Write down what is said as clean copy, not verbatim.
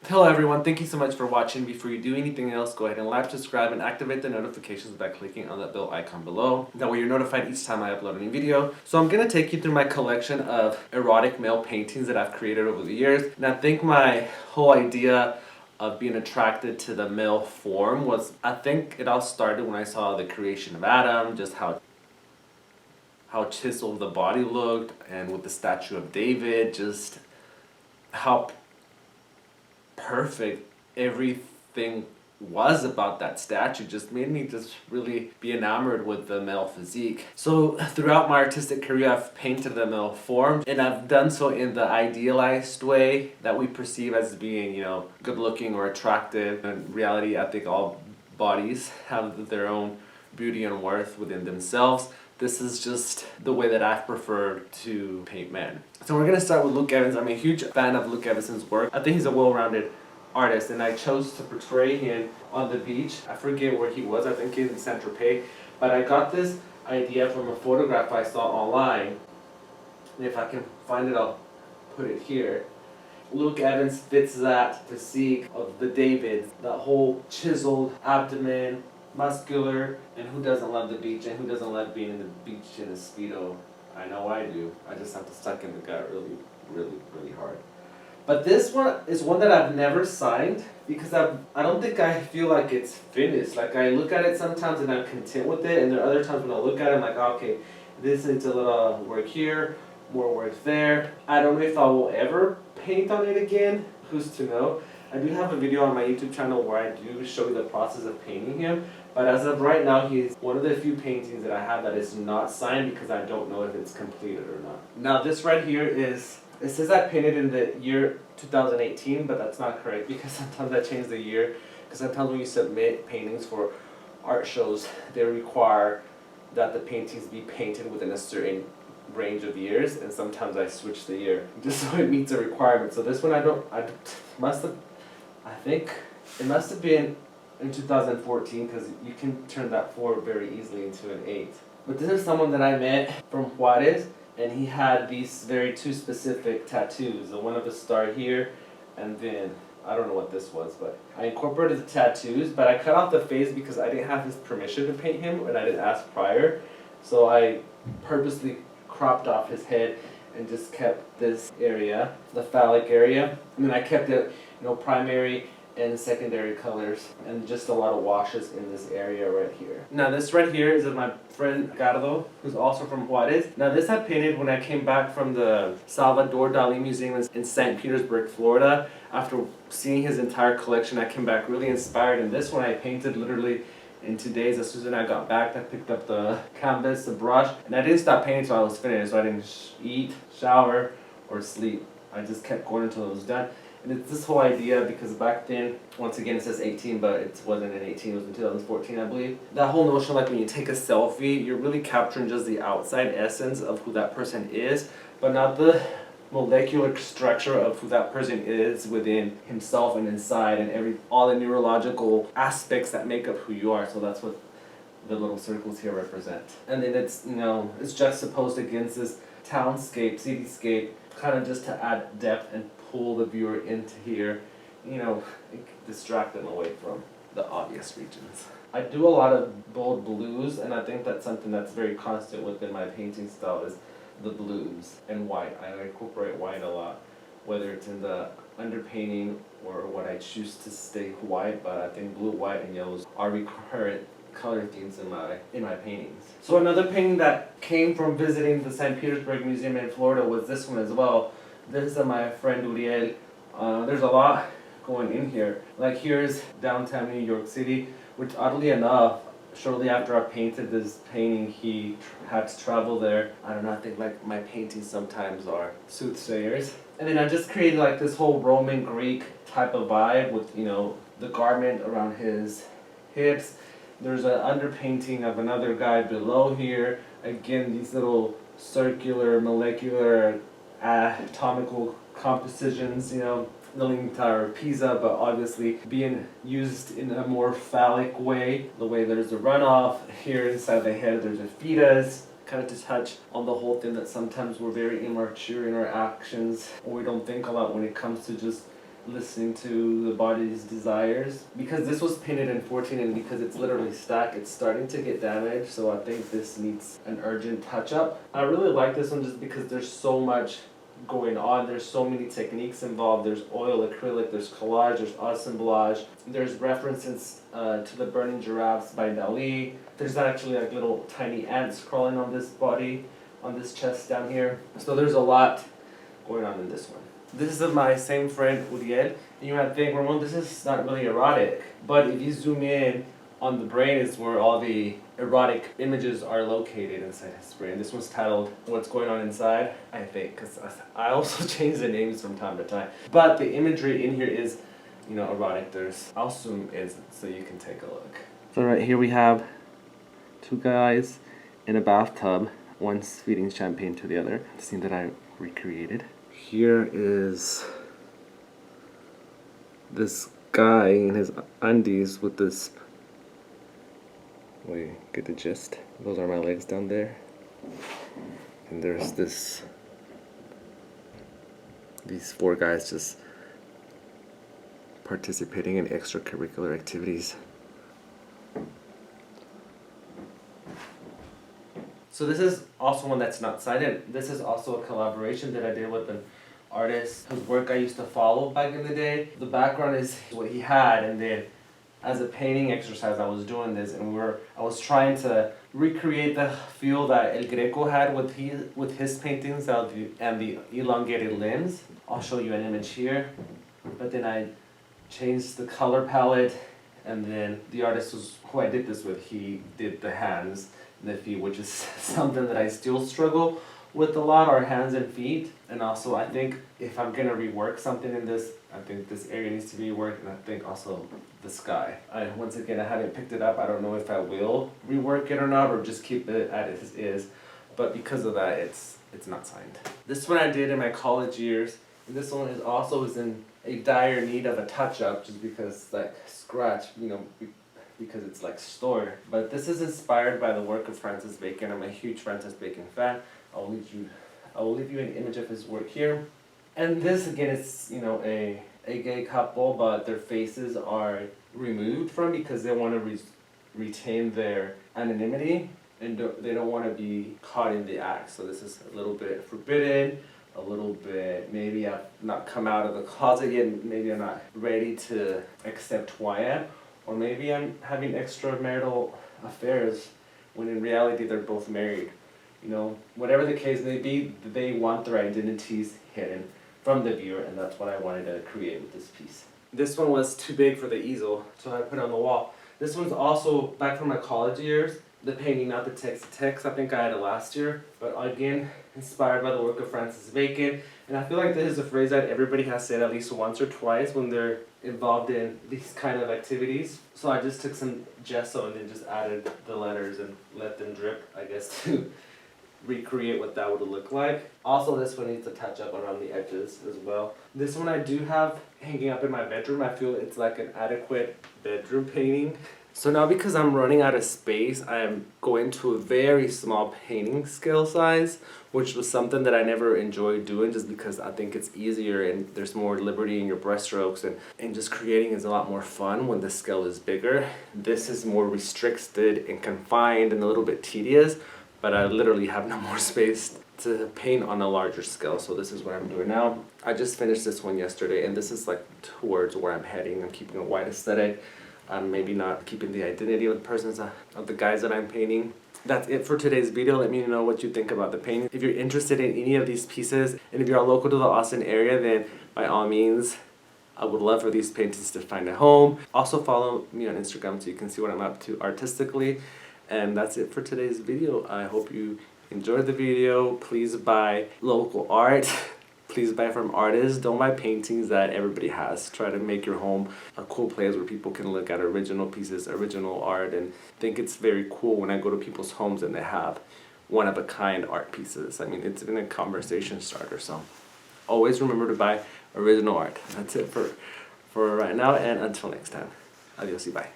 Hello everyone, thank you so much for watching. Before you do anything else, go ahead and like, subscribe, and activate the notifications by clicking on that bell icon below. That way you're notified each time I upload a new video. So I'm going to take you through my collection of erotic male paintings that I've created over the years. And I think my whole idea of being attracted to the male form was, I think it all started when I saw the creation of Adam, just how chiseled the body looked, and with the statue of David, just how perfect everything was about that statue. Just made me just really be enamored with the male physique. So throughout my artistic career, I've painted the male form, and I've done so in the idealized way that we perceive as being, good looking or attractive. In reality, I think all bodies have their own beauty and worth within themselves. This is just the way that I've preferred to paint men. So we're going to start with Luke Evans. I'm a huge fan of Luke Evans's work. I think he's a well-rounded artist, and I chose to portray him on the beach. I forget where he was. I think he's in Saint-Tropez. But I got this idea from a photograph I saw online. And if I can find it, I'll put it here. Luke Evans fits that physique of the David, that whole chiseled abdomen, muscular, and who doesn't love the beach, and who doesn't love being in the beach in a Speedo? I know I do. I just have to suck in the gut really, really, really hard. But this one is one that I've never signed because I don't think I feel like it's finished. Like, I look at it sometimes and I'm content with it, and there are other times when I look at it I'm like, okay, this needs a little work here, more work there. I don't know if I will ever paint on it again. Who's to know? I do have a video on my YouTube channel where I do show you the process of painting him, but as of right now, he's one of the few paintings that I have that is not signed because I don't know if it's completed or not. Now this right here is, it says I painted in the year 2018, but that's not correct because sometimes I change the year, because sometimes when you submit paintings for art shows, they require that the paintings be painted within a certain range of years, and sometimes I switch the year just so it meets a requirement. So this one I think it must have been in 2014, because you can turn that 4 very easily into an 8. But this is someone that I met from Juarez, and he had these two specific tattoos. The one of a star here, and then I don't know what this was, but I incorporated the tattoos, but I cut off the face because I didn't have his permission to paint him, and I didn't ask prior. So I purposely cropped off his head and just kept this area, the phallic area, and then I kept it, primary and secondary colors, and just a lot of washes in this area right here. Now this right here is of my friend Ricardo, who's also from Juarez. Now this I painted when I came back from the Salvador Dali Museum in St. Petersburg, Florida. After seeing his entire collection, I came back really inspired, and this one I painted literally in 2 days. As soon as I got back, I picked up the canvas, the brush, and I didn't stop painting until I was finished. So I didn't eat, shower, or sleep. I just kept going until it was done. And it's this whole idea, because back then, once again it says 18, but it wasn't in 18, it was in 2014 I believe. That whole notion, like when you take a selfie, you're really capturing just the outside essence of who that person is, but not the molecular structure of who that person is within himself and inside, and all the neurological aspects that make up who you are. So that's what the little circles here represent. And then it's juxtaposed against this townscape, cityscape, kind of just to add depth and pull the viewer into here, distract them away from the obvious regions. I do a lot of bold blues, and I think that's something that's very constant within my painting style is the blues and white. I incorporate white a lot, whether it's in the underpainting or what I choose to stay white, but I think blue, white, and yellows are recurrent color themes in my paintings. So another painting that came from visiting the St. Petersburg Museum in Florida was this one as well. This is my friend Uriel. There's a lot going in here. Like, here's downtown New York City, which oddly enough, shortly after I painted this painting, he had to travel there. I don't know, I think like my paintings sometimes are soothsayers. And then I just created like this whole Roman Greek type of vibe with, the garment around his hips. There's an underpainting of another guy below here. Again, these little circular, molecular, atomical compositions, the Leaning Tower of Pisa, but obviously being used in a more phallic way. The way there's a runoff here inside the head, there's a fetus, kind of to touch on the whole thing that sometimes we're very immature in our actions, or we don't think a lot when it comes to just listening to the body's desires. Because this was painted in 14 and because it's literally stacked, it's starting to get damaged, so I think this needs an urgent touch-up. I really like this one just because there's so much going on. There's so many techniques involved. There's oil, acrylic, there's collage, there's assemblage, there's references to the Burning Giraffes by Dali. There's actually like little tiny ants crawling on this body, on this chest down here. So there's a lot going on in this one. This is my same friend Uriel, and you might think, Ramon, this is not really erotic, but if you zoom in on the brain is where all the erotic images are located inside his brain. This one's titled What's Going On Inside, I think, because I also change the names from time to time. But the imagery in here is, you know, erotic. I'll zoom in so you can take a look. So right here we have two guys in a bathtub, one's feeding champagne to the other. The scene that I recreated. Here is this guy in his undies with this. Wait, get the gist? Those are my legs down there. And there's these four guys just participating in extracurricular activities. So this is also one that's not signed. This is also a collaboration that I did with an artist whose work I used to follow back in the day. The background is what he had, and then as a painting exercise I was doing this, and I was trying to recreate the feel that El Greco had with his paintings and the elongated limbs. I'll show you an image here, but then I changed the color palette, and then the artist who I did this with, he did the hands and the feet, which is something that I still struggle with a lot, our hands and feet. And also I think if I'm gonna rework something in this, I think this area needs to be reworked, and I think also the sky. Once again, I haven't picked it up. I don't know if I will rework it or not, or just keep it as is. But because of that, it's not signed. This one I did in my college years, and this one is in a dire need of a touch-up, just because it's like scratch, you know, because it's like stored. But this is inspired by the work of Francis Bacon. I'm a huge Francis Bacon fan. I will leave you an image of his work here. And this again is, you know, a gay couple, but their faces are removed from because they want to retain their anonymity, and they don't want to be caught in the act. So this is a little bit forbidden, a little bit, maybe I've not come out of the closet yet, maybe I'm not ready to accept who I am, or maybe I'm having extramarital affairs when in reality they're both married. You know, whatever the case may be, they want their identities hidden from the viewer, and that's what I wanted to create with this piece. This one was too big for the easel, so I put it on the wall. This one's also back from my college years. The painting, not the text, I think I had it last year, but again, inspired by the work of Francis Bacon. And I feel like this is a phrase that everybody has said at least once or twice when they're involved in these kind of activities. So I just took some gesso and then just added the letters and let them drip, I guess, to recreate what that would look like. Also, this one needs a touch up around the edges as well. This one I do have hanging up in my bedroom. I feel it's like an adequate bedroom painting. So now, because I'm running out of space, I am going to a very small painting scale size, which was something that I never enjoyed doing just because I think it's easier and there's more liberty in your brushstrokes, and just creating is a lot more fun when the scale is bigger. This is more restricted and confined and a little bit tedious, but I literally have no more space to paint on a larger scale, so this is what I'm doing now. I just finished this one yesterday, and this is like towards where I'm heading. I'm keeping a white aesthetic. I'm maybe not keeping the identity of the persons, of the guys that I'm painting. That's it for today's video. Let me know what you think about the painting. If you're interested in any of these pieces, and if you're local to the Austin area, then by all means, I would love for these paintings to find a home. Also follow me on Instagram so you can see what I'm up to artistically. And that's it for today's video. I hope you enjoyed the video. Please buy local art. Please buy from artists. Don't buy paintings that everybody has. Try to make your home a cool place where people can look at original pieces, original art, and think it's very cool when I go to people's homes and they have one-of-a-kind art pieces. I mean, it's been a conversation starter, so always remember to buy original art. That's it for right now, and until next time. Adios y bye.